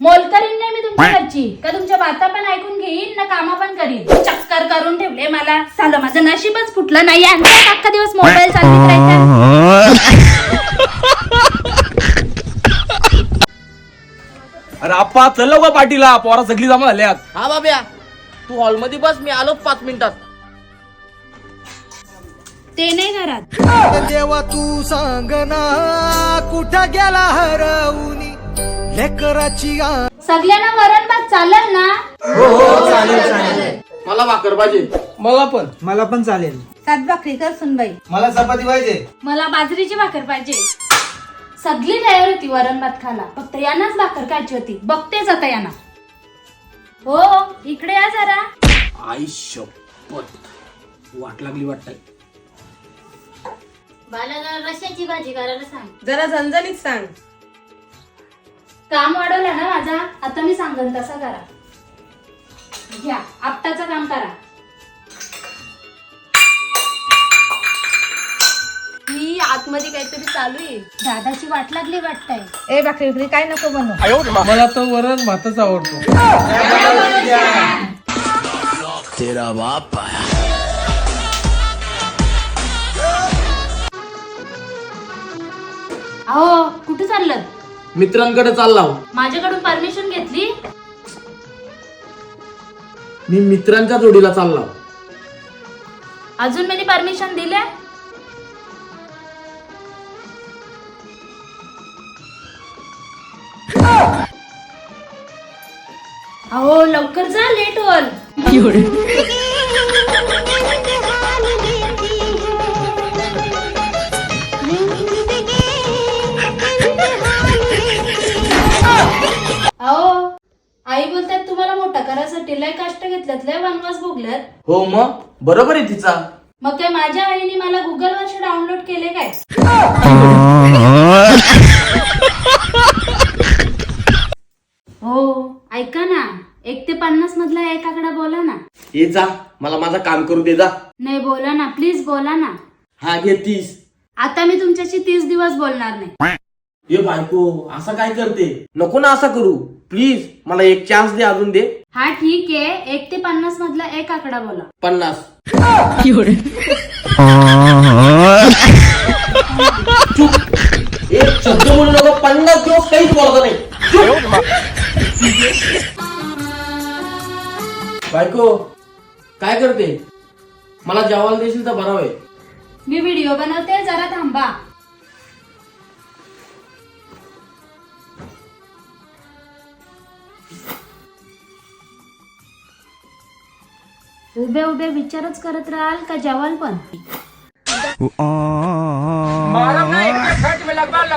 मोलकरीन नाही मी तुमच्या घरची का तुमच्या बाता पण ऐकून घेईन ना कामा पण करीन. चक्कर करून ठेवले मला. सालं माझं नशीबच फुटलं नाही. अख्खा दिवस मोबाईल चालवीत राहायचा. अरे आप्पा चल का पार्टीला, पोरा सगळी जमा झाल्यात. हा बाब्या, तू हॉल मध्ये बस, मी आलो 5 मिनिटात. ते नाही घरात. देवा तू सांग ना कुठं गेला हरवूनी लेकराची सगळ्यांना वरण भात चालेल ना? मला भाकर पाहिजे. मला पण चालेल. 7 भाकरी कर सुनबाई. मला चपाती पाहिजे. मला बाजरीची भाकर पाहिजे. सगळी तयार होती वरण भात खाला, फक्त यानाच भाकर खायची होती. बघतेच आता याना. हो इकडे या जरा. आई शपथ, वाट लागली वाटतंय. बाला रश्याची भाजी करायला सांग. जरा झणझणीत सांग. काम वाढवलं ना माझा, आता मी सांगन तसा करा. घ्या आपटाचं काम करा. ही आतमध्ये काहीतरी चालू आहे. दादाची वाट लागली वाटतंय. ए भाकरी भाकरी काय नको बनव. मला तर वरण भातच आवडतो. तेरा बाप अहो कुठे चाललं? मित्रांकडे चाललाव. माझ्याकडून परमिशन घेतली? मी मित्रांच्या जोडीला चाललाव. अजून मी परमिशन दिले? अहो लवकर जा, लेट होल. अहो आई बोलतात तुम्हाला मोठा करायसाठी लय कष्ट घेतल्यात, लय वनवास भोगल्यात. हो मग बरोबर आहे तिचा. मग काय माझ्या आईने मला गुगल वर डाउनलोड केले काय? हो ऐका ना, 1 ते 50 मधला एक आकडा बोला ना. ये जा, मला माझं काम करू दे जा. नाही बोला ना, प्लीज बोला ना. हा घे 30. आता मी तुमच्याशी 30 दिवस बोलणार नाही. ये बायको असं काय करते, नको ना असं करू प्लीज. मला एक चान्स दे, अजून दे. हा ठीक आहे, 1 ते 50 मधला एक आकडा बोला. 50. एक शब्द बोलू नको. 50 दिवस काहीच बोलत नाही. बायको काय करते, मला जेवायला देशील तर बरं होय. मी व्हिडिओ बनवते, जरा थांबा. उभे उभे विचारच करत राहाल का जेवाल पण? मारा ना, एक खट में लगवा लो.